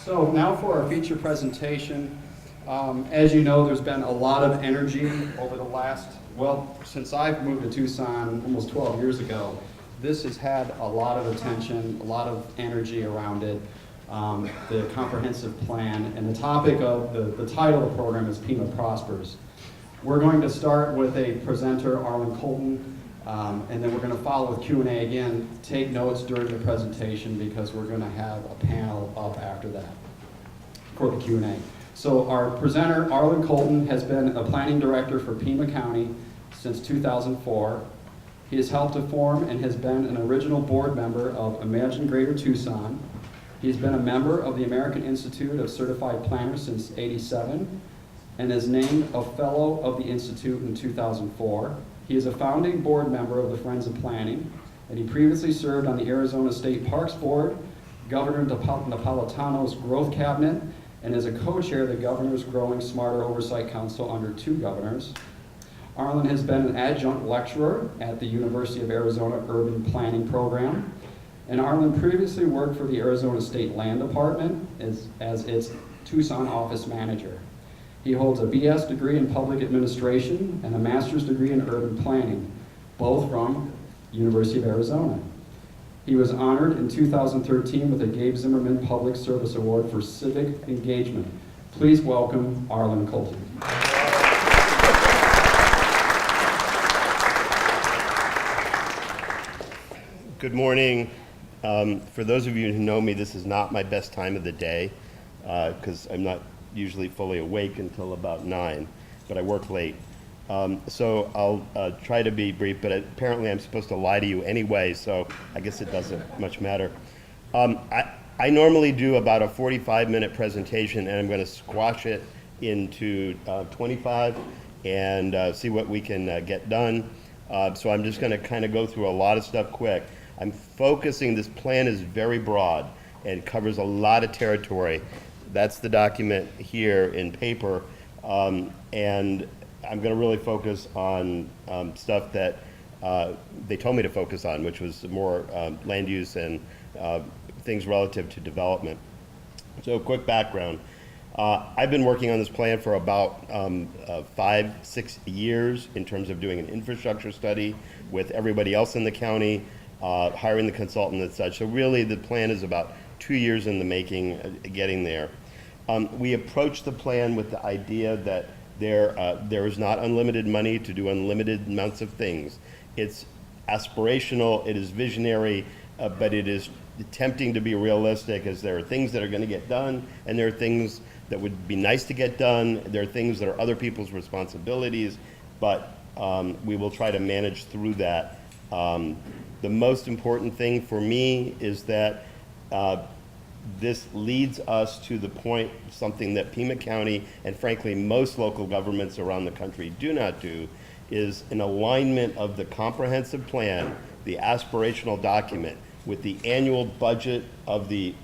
So now for our feature presentation. As you know, there's been a lot of energy over the last, since I've moved to Tucson almost 12 years ago, this has had a lot of attention, a lot of energy around it, the comprehensive plan, and the topic of the title of the program is Pima Prospers. We're going to start with a presenter, Arlen Colton, and then we're going to follow with Q&A again. Take notes during the presentation because we're going to have a panel up after that for the Q&A. So our presenter, Arlen Colton, has been a planning director for Pima County since 2004. He has helped to form and has been an original board member of Imagine Greater Tucson. He's been a member of the American Institute of Certified Planners since '87 and is named a fellow of the Institute in 2004. He is a founding board member of the Friends of Planning, and he previously served on the Arizona State Parks Board, Governor Napolitano's Growth Cabinet, and is a co-chair of the Governor's Growing Smarter Oversight Council under two governors. Arlen has been an adjunct lecturer at the University of Arizona Urban Planning Program, and Arlen previously worked for the Arizona State Land Department as its Tucson office manager. He holds a BS degree in public administration and a master's degree in urban planning, both from University of Arizona. He was honored in 2013 with the Gabe Zimmerman Public Service Award for Civic Engagement. Please welcome Arlen Colton. Good morning. For those of you who know me, this is not my best time of the day because I'm not usually fully awake until about 9, but I work late. So I'll try to be brief, but apparently I'm supposed to lie to you anyway, so I guess it doesn't much matter. I normally do about a 45-minute presentation, and I'm going to squash it into 25 and see what we can get done. So I'm just going to kind of go through a lot of stuff quick. I'm focusing, this plan is very broad and covers a lot of territory. That's the document here in paper, and I'm going to really focus on stuff that they told me to focus on, which was more land use and things relative to development. So quick background. I've been working on this plan for about 5-6 years in terms of doing an infrastructure study with everybody else in the county, hiring the consultant and such. So really the plan is about 2 years in the making, getting there. We approached the plan with the idea that there is not unlimited money to do unlimited amounts of things. It's aspirational, it is visionary, but it is attempting to be realistic, as there are things that are going to get done, and there are things that would be nice to get done. There are things that are other people's responsibilities, but we will try to manage through that. The most important thing for me is that this leads us to the point, something that Pima County and frankly most local governments around the country do not do, is an alignment of the comprehensive plan, the aspirational document, with the annual budget of the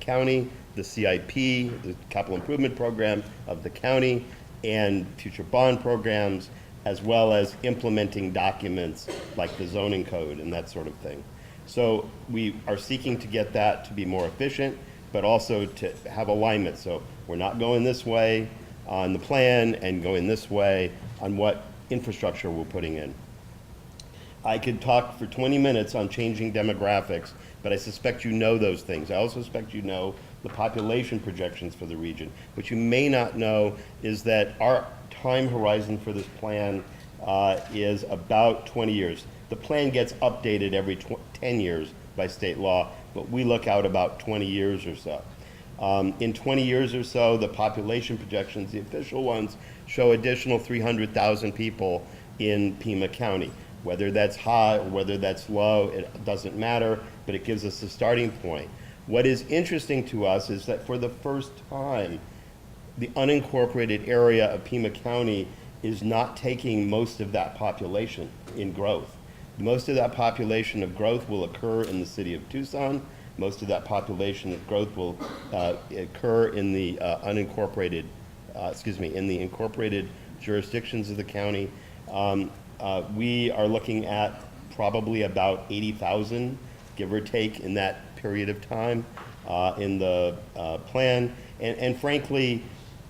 county, the CIP, the capital improvement program of the county, and future bond programs, as well as implementing documents like the zoning code and that sort of thing. So we are seeking to get that to be more efficient, but also to have alignment. So we're not going this way on the plan and going this way on what infrastructure we're putting in. I could talk for 20 minutes on changing demographics, but I suspect you know those things. I also suspect you know the population projections for the region. What you may not know is that our time horizon for this plan is about 20 years. The plan gets updated every 10 years by state law, but we look out about 20 years or so. In 20 years or so, the population projections, the official ones, show additional 300,000 people in Pima County. Whether that's high or whether that's low, it doesn't matter, but it gives us a starting point. What is interesting to us is that for the first time, the unincorporated area of Pima County is not taking most of that population in growth. Most of that population of growth will occur in the city of Tucson. Most of that population of growth will occur in the unincorporated, in the incorporated jurisdictions of the county. We are looking at probably about 80,000, give or take, in that period of time. in the plan. And frankly,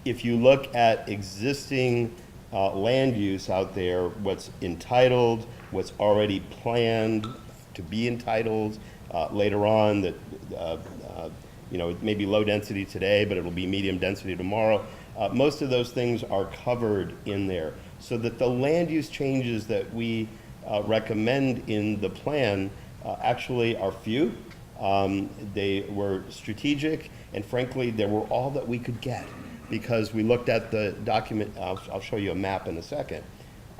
if you look at existing land use out there, what's entitled, what's already planned to be entitled later on, that it may be low density today, but it'll be medium density tomorrow. Most of those things are covered in there, so that the land use changes that we recommend in the plan actually are few. They were strategic, and frankly, they were all that we could get, because we looked at the document. I'll show you a map in a second.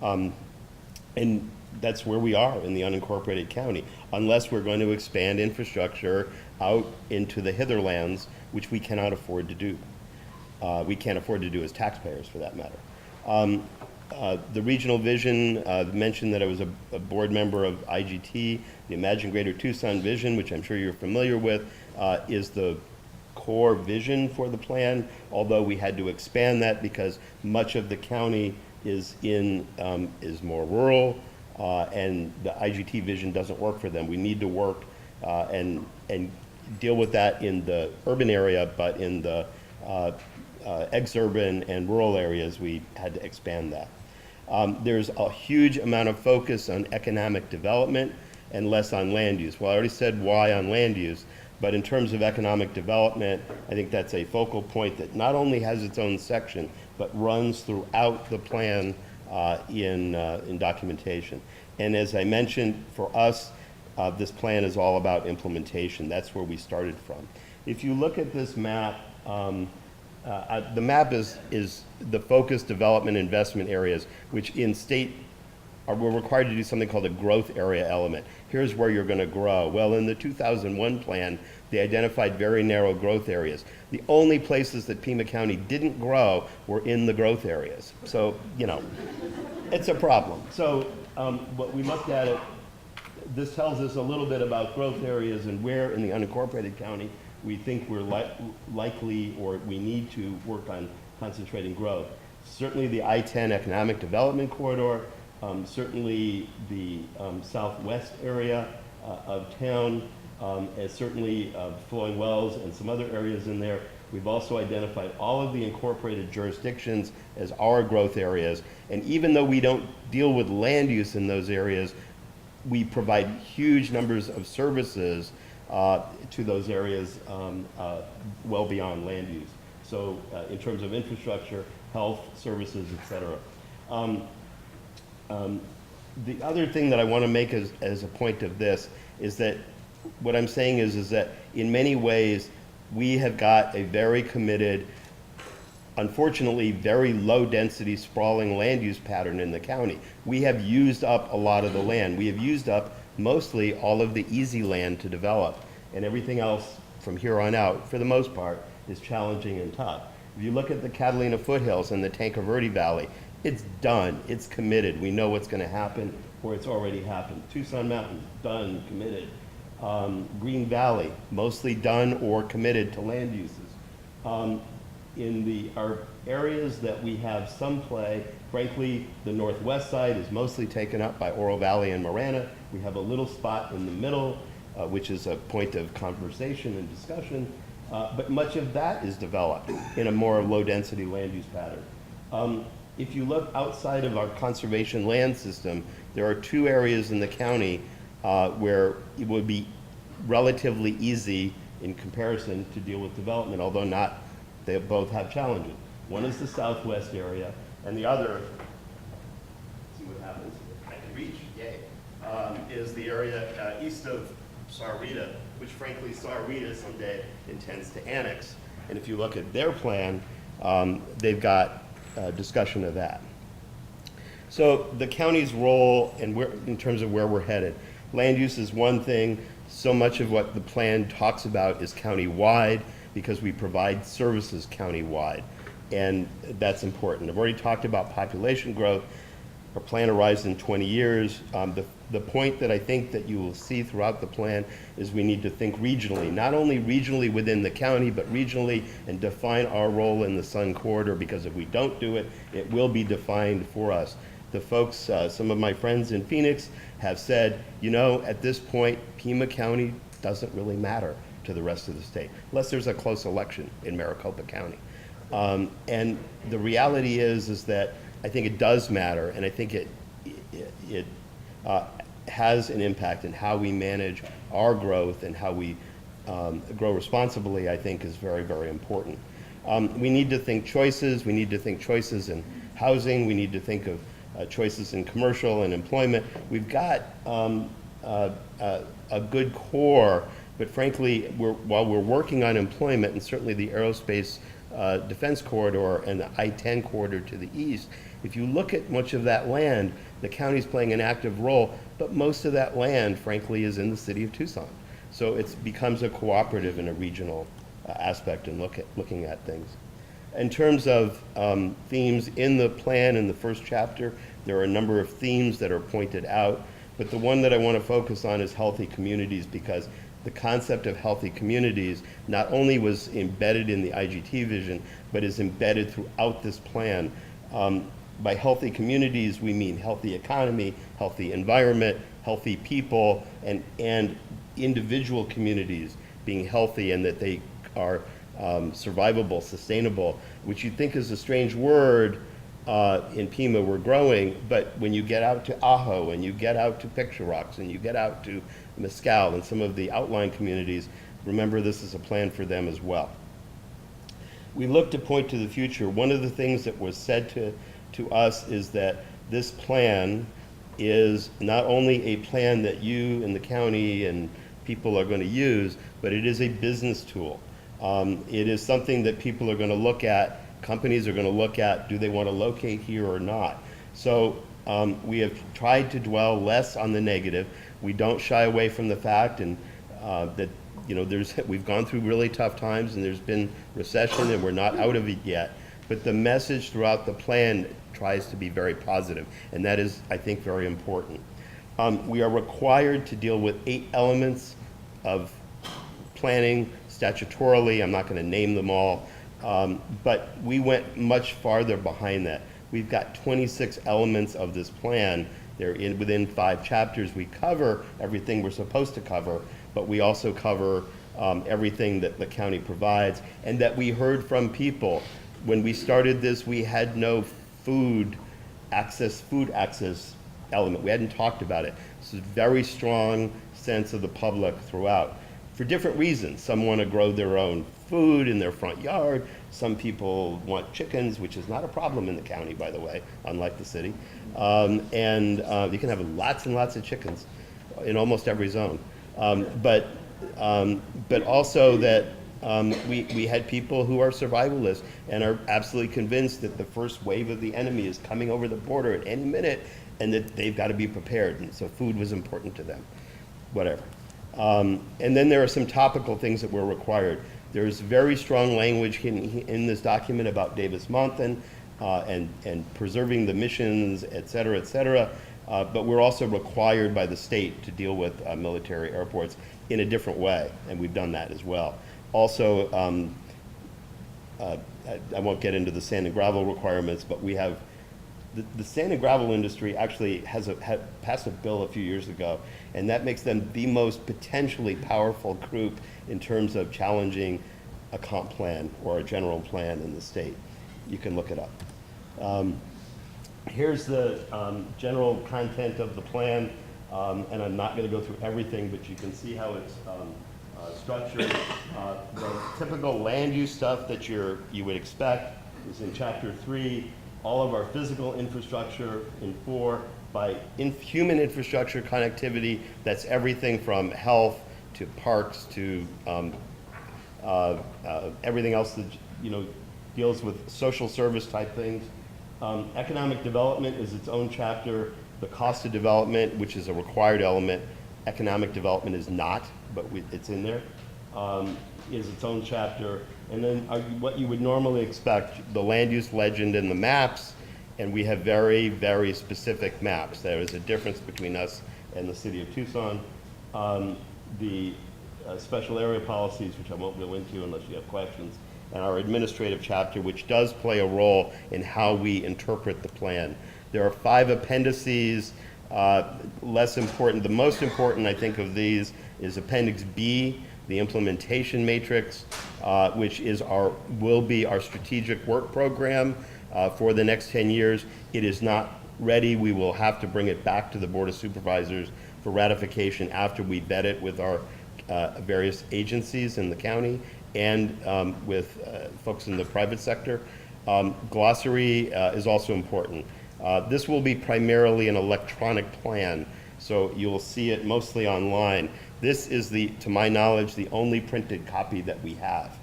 And that's where we are in the unincorporated county, unless we're going to expand infrastructure out into the hitherlands, which we cannot afford to do. We can't afford to do as taxpayers, for that matter. The regional vision, mentioned that I was a board member of IGT. The Imagine Greater Tucson vision, which I'm sure you're familiar with, is the core vision for the plan, although we had to expand that because much of the county is more rural, and the IGT vision doesn't work for them. We need to work and deal with that in the urban area, but in the exurban and rural areas, we had to expand that. There's a huge amount of focus on economic development and less on land use. Well, I already said why on land use, but in terms of economic development, I think that's a focal point that not only has its own section, but runs throughout the plan in documentation. And as I mentioned, for us, this plan is all about implementation. That's where we started from. If you look at this map, the map is the focused development investment areas, which in state we're required to do something called a growth area element. Here's where you're going to grow. Well, in the 2001 plan, they identified very narrow growth areas. The only places that Pima County didn't grow were in the growth areas. So, it's a problem. So, what we looked at it, this tells us a little bit about growth areas and where in the unincorporated county we think we're likely or we need to work on concentrating growth. Certainly the I-10 economic development corridor, certainly the southwest area of town, and certainly Flowing Wells and some other areas in there. We've also identified all of the incorporated jurisdictions as our growth areas. And even though we don't deal with land use in those areas, we provide huge numbers of services to those areas well beyond land use. So in terms of infrastructure, health, services, et cetera. The other thing that I want to make as a point of this is that what I'm saying is that in many ways we have got a very committed, unfortunately very low density sprawling land use pattern in the county. We have used up a lot of the land. We have used up mostly all of the easy land to develop, and everything else from here on out, for the most part, is challenging and tough. If you look at the Catalina foothills and the Tanque Verde Valley, it's done, it's committed. We know what's going to happen, or it's already happened. Tucson Mountains, done, committed. Green Valley, mostly done or committed to land uses. In our areas that we have some play, frankly, the northwest side is mostly taken up by Oro Valley and Marana. We have a little spot in the middle, which is a point of conversation and discussion, but much of that is developed in a more low-density land use pattern. If you look outside of our conservation land system, there are two areas in the county where it would be relatively easy in comparison to deal with development, although not, they both have challenges. One is the southwest area, and the other, see what happens, I can reach, yay, is the area east of Sahuarita, which frankly Sahuarita someday intends to annex. And if you look at their plan, they've got discussion of that. So the county's role and in terms of where we're headed. Land use is one thing. So much of what the plan talks about is county-wide because we provide services county-wide, and that's important. I've already talked about population growth. Our plan arrives in 20 years. The point that I think that you will see throughout the plan is we need to think regionally, not only regionally within the county, but regionally, and define our role in the Sun Corridor, because if we don't do it, it will be defined for us. The folks, some of my friends in Phoenix have said, at this point, Pima County doesn't really matter to the rest of the state, unless there's a close election in Maricopa County. And the reality is that I think it does matter, and I think it has an impact in how we manage our growth and how we grow responsibly, I think is very, very important. We need to think choices. We need to think choices in housing. We need to think of choices in commercial and employment. We've got a good core, but frankly, while we're working on employment, and certainly the aerospace defense corridor and the I-10 corridor to the east, if you look at much of that land, the county's playing an active role, but most of that land, frankly, is in the city of Tucson. So it becomes a cooperative and a regional aspect in looking at things. In terms of themes in the plan in the first chapter, there are a number of themes that are pointed out, but the one that I want to focus on is healthy communities, because the concept of healthy communities not only was embedded in the IGT vision, but is embedded throughout this plan. By healthy communities, we mean healthy economy, healthy environment, healthy people, and individual communities being healthy, and that they are survivable, sustainable, which you think is a strange word. In Pima, we're growing, but when you get out to Ajo, and you get out to Picture Rocks, and you get out to Mescal and some of the outlying communities, remember this is a plan for them as well. We look to point to the future. One of the things that was said to us is that this plan is not only a plan that you and the county and people are going to use, but it is a business tool. It is something that people are going to look at, companies are going to look at, do they want to locate here or not? So we have tried to dwell less on the negative. We don't shy away from the fact that we've gone through really tough times, and there's been recession, and we're not out of it yet. But the message throughout the plan tries to be very positive, and that is, I think, very important. We are required to deal with 8 elements of planning statutorily. I'm not going to name them all, but we went much farther behind that. We've got 26 elements of this plan. They're within 5 chapters. We cover everything we're supposed to cover, but we also cover everything that the county provides, and that we heard from people. When we started this, we had no food access element. We hadn't talked about it. This is a very strong sense of the public throughout, for different reasons. Some want to grow their own food in their front yard. Some people want chickens, which is not a problem in the county, by the way, unlike the city. And you can have lots and lots of chickens in almost every zone. But also that we had people who are survivalists and are absolutely convinced that the first wave of the enemy is coming over the border at any minute, and that they've got to be prepared. And so food was important to them, whatever. And then there are some topical things that were required. There's very strong language in this document about Davis-Monthan and preserving the missions, et cetera, but we're also required by the state to deal with military airports in a different way, and we've done that as well. Also, I won't get into the sand and gravel requirements, but we have the sand and gravel industry actually had passed a bill a few years ago, and that makes them the most potentially powerful group in terms of challenging a comp plan or a general plan in the state. You can look it up. Here's the general content of the plan, and I'm not going to go through everything, but you can see how it's structured. The typical land use stuff that you would expect is in Chapter 3. All of our physical infrastructure in 4. By human infrastructure connectivity, that's everything from health to parks to everything else that deals with social service type things. Economic development is its own chapter. The cost of development, which is a required element, economic development is not, but it's in there, is its own chapter. And then what you would normally expect, the land use legend and the maps, and we have very, very specific maps. There is a difference between us and the city of Tucson. The special area policies, which I won't go into unless you have questions, and our administrative chapter, which does play a role in how we interpret the plan. There are 5 appendices, less important. The most important, I think, of these is Appendix B, the implementation matrix, which will be our strategic work program for the next 10 years. It is not ready. We will have to bring it back to the Board of Supervisors for ratification after we vet it with our various agencies in the county and with folks in the private sector. Glossary is also important. This will be primarily an electronic plan, so you'll see it mostly online. This is, to my knowledge, the only printed copy that we have.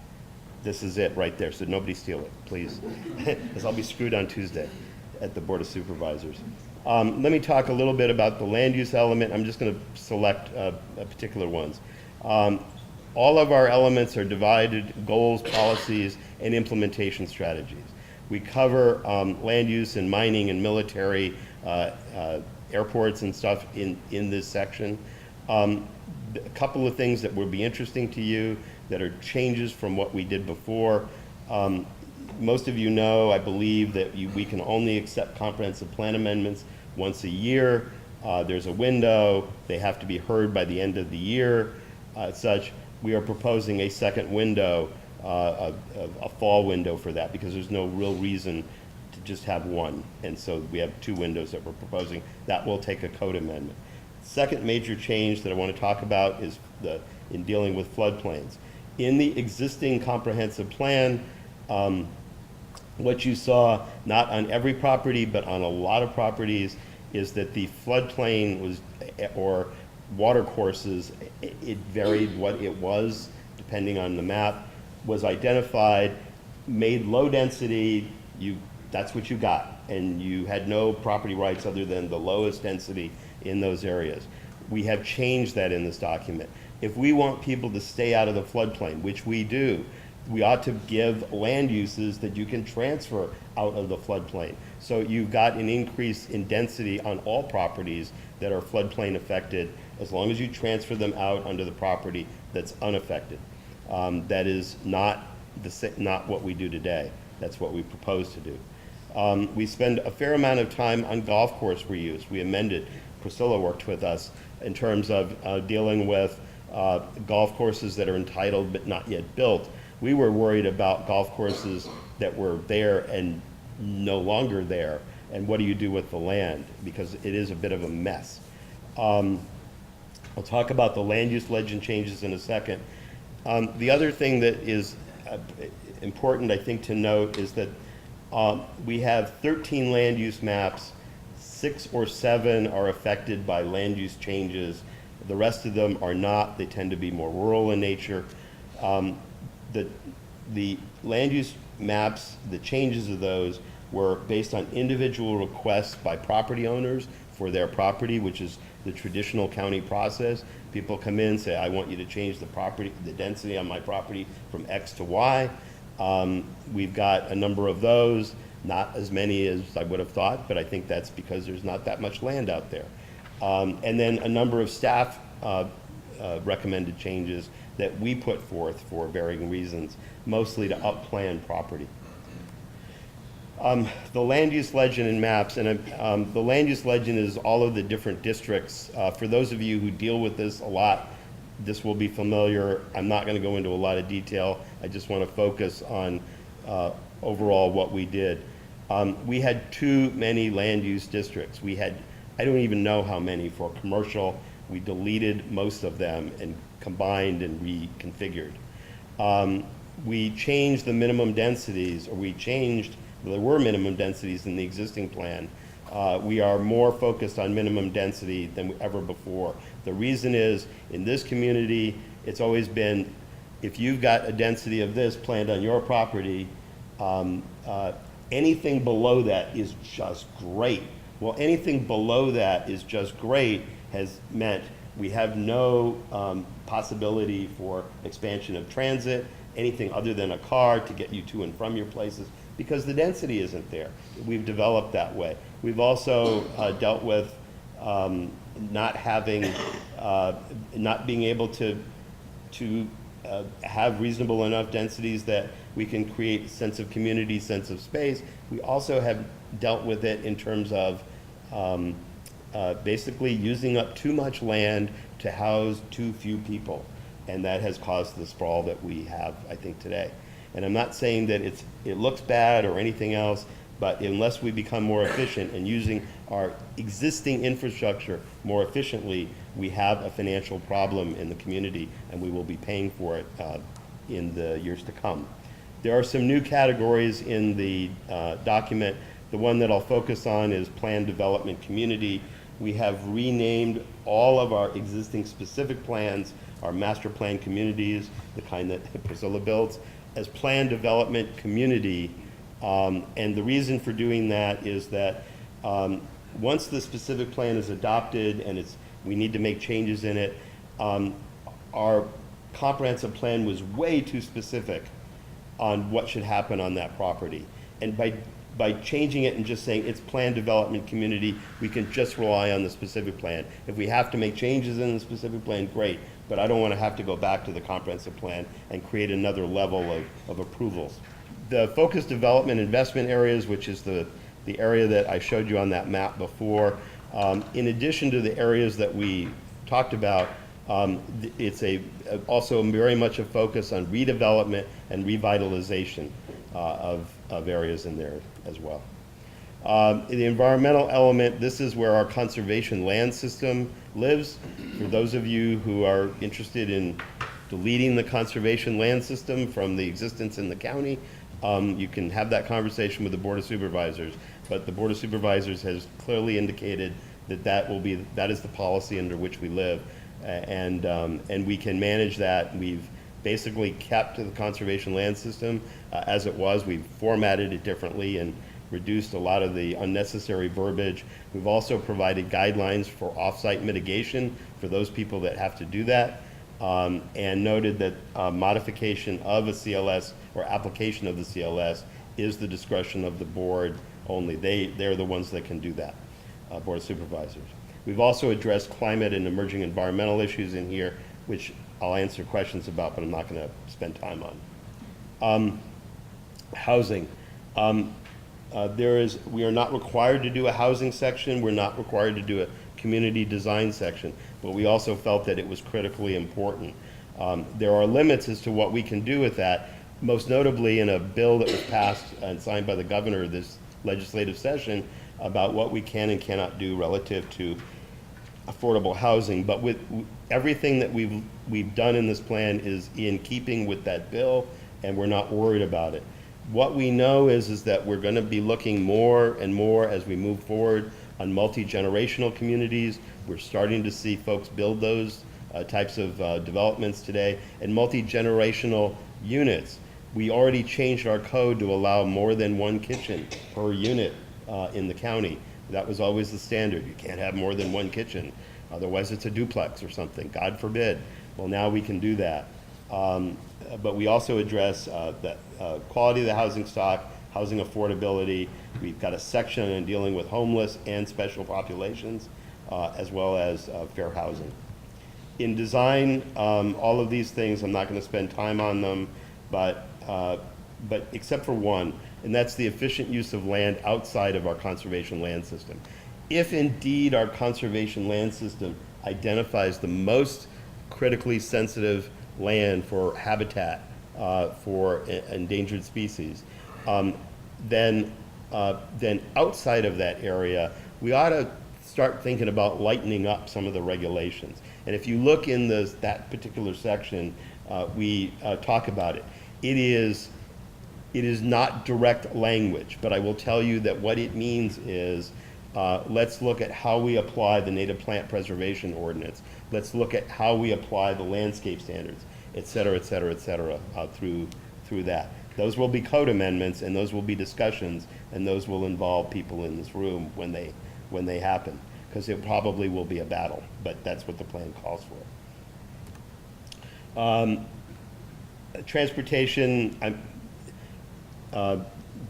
This is it right there, so nobody steal it, please, because I'll be screwed on Tuesday at the Board of Supervisors. Let me talk a little bit about the land use element. I'm just going to select particular ones. All of our elements are divided: goals, policies, and implementation strategies. We cover land use and mining and military, airports and stuff in this section. A couple of things that will be interesting to you that are changes from what we did before. Most of you know, I believe, that we can only accept comprehensive plan amendments once a year. There's a window. They have to be heard by the end of the year. Such, we are proposing a second window, a fall window for that, because there's no real reason to just have one. And so we have two windows that we're proposing. That will take a code amendment. Second major change that I want to talk about is in dealing with floodplains. In the existing comprehensive plan, what you saw, not on every property, but on a lot of properties, is that the floodplain was, or water courses, it varied what it was, depending on the map, was identified, made low density, that's what you got, and you had no property rights other than the lowest density in those areas. We have changed that in this document. If we want people to stay out of the floodplain, which we do, we ought to give land uses that you can transfer out of the floodplain. So you've got an increase in density on all properties that are floodplain affected, as long as you transfer them out onto the property that's unaffected. That is not what we do today. That's what we propose to do. We spend a fair amount of time on golf course reuse. We amended, Priscilla worked with us in terms of dealing with golf courses that are entitled but not yet built. We were worried about golf courses that were there and no longer there, and what do you do with the land? Because it is a bit of a mess. I'll talk about the land use legend changes in a second. The other thing that is important, I think, to note is that we have 13 land use maps. 6 or 7 are affected by land use changes. The rest of them are not. They tend to be more rural in nature. The land use maps, the changes of those were based on individual requests by property owners for their property, which is the traditional county process. People come in, say, I want you to change the density on my property from X to Y. We've got a number of those, not as many as I would have thought, but I think that's because there's not that much land out there. And then a number of staff recommended changes that we put forth for varying reasons, mostly to up-plan property. The land use legend and maps, and the land use legend is all of the different districts. For those of you who deal with this a lot, this will be familiar. I'm not going to go into a lot of detail. I just want to focus on overall what we did. We had too many land use districts. We had, I don't even know how many for commercial. We deleted most of them and combined and reconfigured. We changed the minimum densities, or there were minimum densities in the existing plan. We are more focused on minimum density than ever before. The reason is, in this community, it's always been, if you've got a density of this planned on your property, anything below that is just great. Well, anything below that is just great has meant we have no possibility for expansion of transit, anything other than a car to get you to and from your places, because the density isn't there. We've developed that way. We've also dealt with not being able to have reasonable enough densities that we can create a sense of community, sense of space. We also have dealt with it in terms of basically using up too much land to house too few people. and that has caused the sprawl that we have, I think, today. And I'm not saying that it looks bad or anything else, but unless we become more efficient in using our existing infrastructure more efficiently, we have a financial problem in the community, and we will be paying for it in the years to come. There are some new categories in the document. The one that I'll focus on is Planned Development Community. We have renamed all of our existing specific plans, our master plan communities, the kind that Priscilla builds, as Planned Development Community. And the reason for doing that is that once the specific plan is adopted and we need to make changes in it, our comprehensive plan was way too specific on what should happen on that property. And by changing it and just saying it's Planned Development Community, we can just rely on the specific plan. If we have to make changes in the specific plan, great, but I don't want to have to go back to the comprehensive plan and create another level of approvals. The focused development investment areas, which is the area that I showed you on that map before, in addition to the areas that we talked about, it's also very much a focus on redevelopment and revitalization of areas in there as well. The environmental element, this is where our conservation land system lives. For those of you who are interested in deleting the conservation land system from the existence in the county, you can have that conversation with the Board of Supervisors. But the Board of Supervisors has clearly indicated that that is the policy under which we live. And we can manage that. We've basically kept the conservation land system as it was. We've formatted it differently and reduced a lot of the unnecessary verbiage. We've also provided guidelines for off-site mitigation for those people that have to do that, and noted that modification of a CLS or application of the CLS is the discretion of the board only. They're the ones that can do that, Board of Supervisors. We've also addressed climate and emerging environmental issues in here, which I'll answer questions about, but I'm not going to spend time on. Housing. We are not required to do a housing section. We're not required to do a community design section, but we also felt that it was critically important. There are limits as to what we can do with that, most notably in a bill that was passed and signed by the governor this legislative session about what we can and cannot do relative to affordable housing. But with everything that we've done in this plan is in keeping with that bill, and we're not worried about it. What we know is that we're going to be looking more and more as we move forward on multi-generational communities. We're starting to see folks build those types of developments today, and multi-generational units. We already changed our code to allow more than one kitchen per unit in the county. That was always the standard. You can't have more than one kitchen. Otherwise it's a duplex or something, God forbid. Well, now we can do that. But we also address the quality of the housing stock, housing affordability. We've got a section on dealing with homeless and special populations, as well as fair housing. In design, all of these things, I'm not going to spend time on them, but except for one, and that's the efficient use of land outside of our conservation land system. If indeed our conservation land system identifies the most critically sensitive land for habitat for endangered species, then outside of that area, we ought to start thinking about lightening up some of the regulations. And if you look in that particular section, we talk about it. It is not direct language, but I will tell you that what it means is let's look at how we apply the Native Plant Preservation Ordinance. Let's look at how we apply the landscape standards, et cetera, et cetera, et cetera, through that. Those will be code amendments, and those will be discussions, and those will involve people in this room when they happen, because it probably will be a battle, but that's what the plan calls for. Transportation,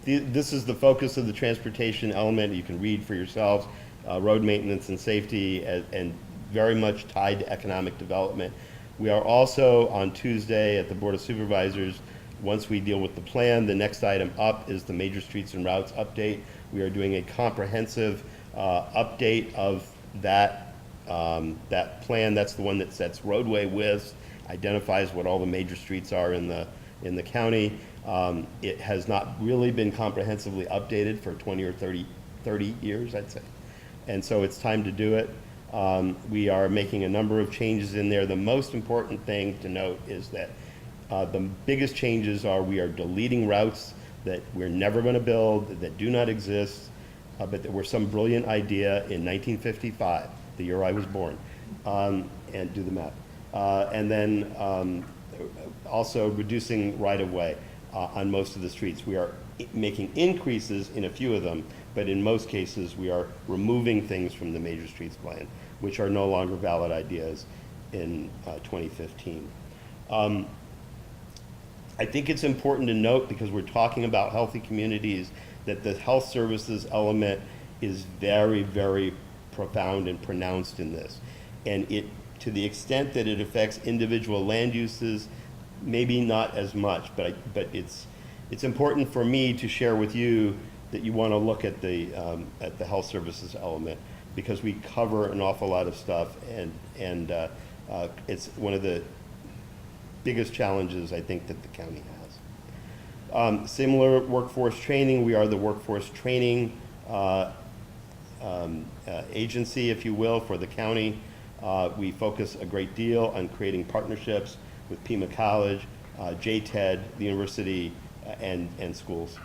this is the focus of the transportation element. You can read for yourselves. Road maintenance and safety, and very much tied to economic development. We are also on Tuesday at the Board of Supervisors, once we deal with the plan, the next item up is the major streets and routes update. We are doing a comprehensive update of that plan. That's the one that sets roadway widths identifies what all the major streets are in the county. It has not really been comprehensively updated for 20 or 30 years, I'd say. And so it's time to do it. We are making a number of changes in there. The most important thing to note is that the biggest changes are we are deleting routes that we're never going to build, that do not exist, but that were some brilliant idea in 1955, the year I was born, and do the math. And then also reducing right-of-way on most of the streets. We are making increases in a few of them, but in most cases we are removing things from the major streets plan, which are no longer valid ideas in 2015. I think it's important to note, because we're talking about healthy communities, that the health services element is very, very profound and pronounced in this. And it, to the extent that it affects individual land uses, maybe not as much, but it's important for me to share with you that you want to look at the health services element, because we cover an awful lot of stuff, and it's one of the biggest challenges I think that the county has. Similar workforce training, we are the workforce training agency, if you will, for the county. We focus a great deal on creating partnerships with Pima College, JTED, the university, and schools.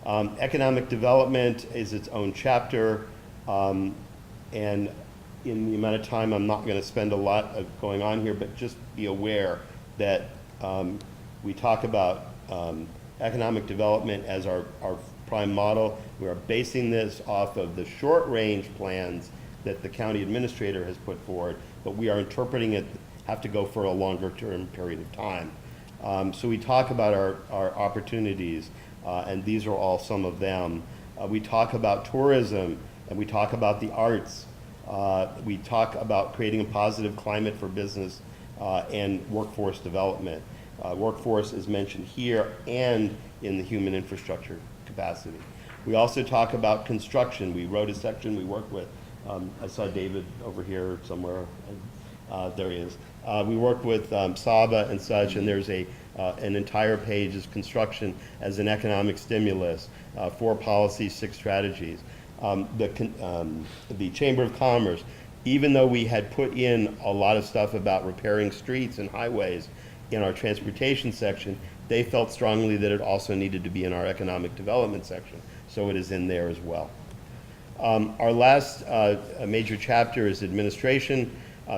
Economic development is its own chapter, and in the amount of time, I'm not going to spend a lot of going on here, but just be aware that we talk about economic development as our prime model. We are basing this off of the short-range plans that the county administrator has put forward, but we are interpreting it, have to go for a longer-term period of time. So we talk about our opportunities, and these are all some of them. We talk about tourism, and we talk about the arts. We talk about creating a positive climate for business and workforce development. Workforce is mentioned here and in the human infrastructure capacity. We also talk about construction. We wrote a section we worked with. I saw David over here somewhere. There he is. We worked with Saba and such, and there's an entire page is construction as an economic stimulus, 4 policies, 6 strategies. The Chamber of Commerce, even though we had put in a lot of stuff about repairing streets and highways in our transportation section, they felt strongly that it also needed to be in our economic development section, so it is in there as well. Our last major chapter is administration.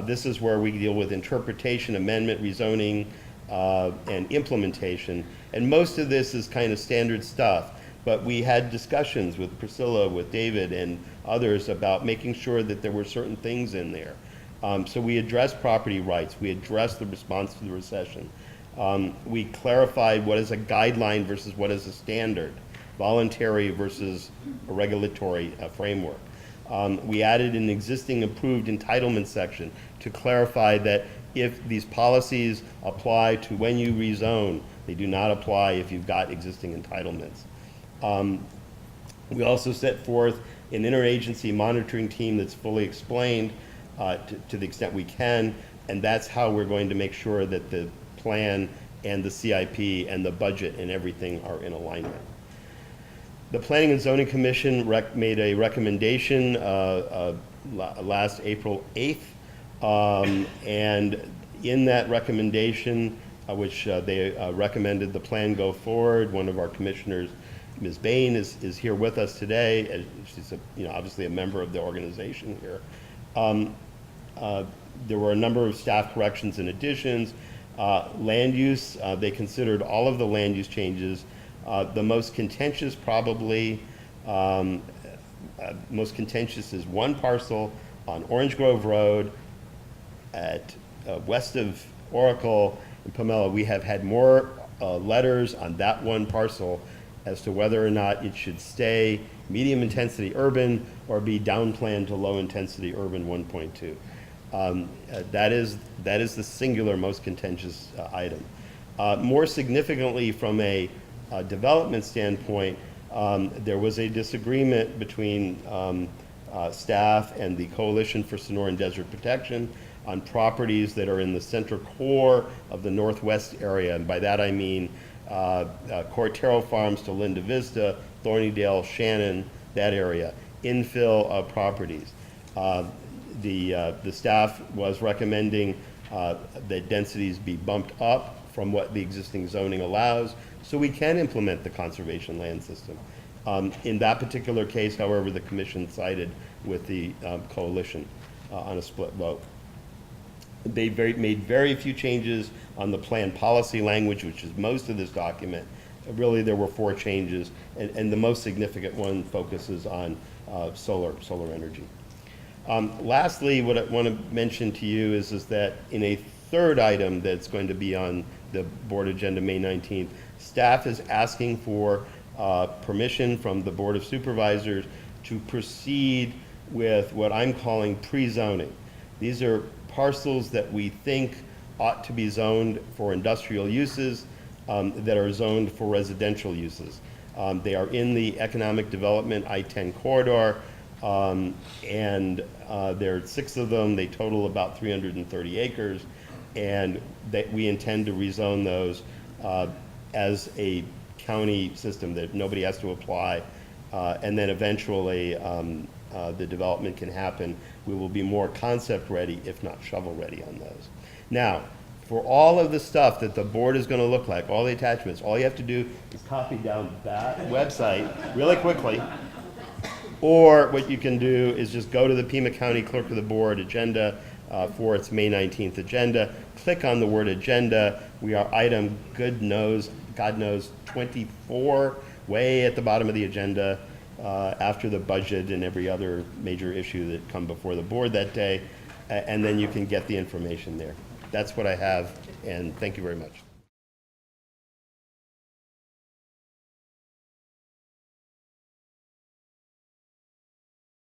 This is where we deal with interpretation, amendment, rezoning, and implementation, and most of this is kind of standard stuff. But we had discussions with Priscilla, with David, and others about making sure that there were certain things in there. So we addressed property rights. We addressed the response to the recession. We clarified what is a guideline versus what is a standard, voluntary versus a regulatory framework. We added an existing approved entitlement section to clarify that if these policies apply to when you rezone, they do not apply if you've got existing entitlements. We also set forth an interagency monitoring team that's fully explained to the extent we can, and that's how we're going to make sure that the plan and the CIP and the budget and everything are in alignment. The Planning and Zoning Commission made a recommendation last April 8th, and in that recommendation, which they recommended the plan go forward, one of our commissioners, Ms. Bain, is here with us today. She's obviously a member of the organization here. There were a number of staff corrections and additions. Land use, they considered all of the land use changes. The most contentious is one parcel on Orange Grove Road at west of Oracle and Pomelo. We have had more letters on that one parcel as to whether or not it should stay medium intensity urban or be downplanned to low intensity urban 1.2. That is the singular most contentious item. More significantly, from a development standpoint, there was a disagreement between staff and the Coalition for Sonoran Desert Protection on properties that are in the center core of the northwest area. And by that I mean Cortero Farms to Linda Vista, Thornydale, Shannon, that area, infill properties. The staff was recommending that densities be bumped up from what the existing zoning allows, so we can implement the conservation land system. In that particular case, however, the commission sided with the coalition on a split vote. They made very few changes on the plan policy language, which is most of this document. Really, there were 4 changes, and the most significant one focuses on solar energy. Lastly, what I want to mention to you is that in a third item that's going to be on the board agenda May 19th, staff is asking for permission from the Board of Supervisors to proceed with what I'm calling pre-zoning. These are parcels that we think ought to be zoned for industrial uses that are zoned for residential uses. They are in the economic development I-10 corridor, and there are 6 of them. They total about 330 acres, and we intend to rezone those as a county system that nobody has to apply, and then eventually the development can happen. We will be more concept ready, if not shovel ready on those. Now, for all of the stuff that the board is going to look like, all the attachments, all you have to do is copy down that website really quickly, or what you can do is just go to the Pima County Clerk of the Board agenda for its May 19th agenda, click on the word agenda. We are item God knows 24, way at the bottom of the agenda, after the budget and every other major issue that come before the board that day, and then you can get the information there. That's what I have, and thank you very much.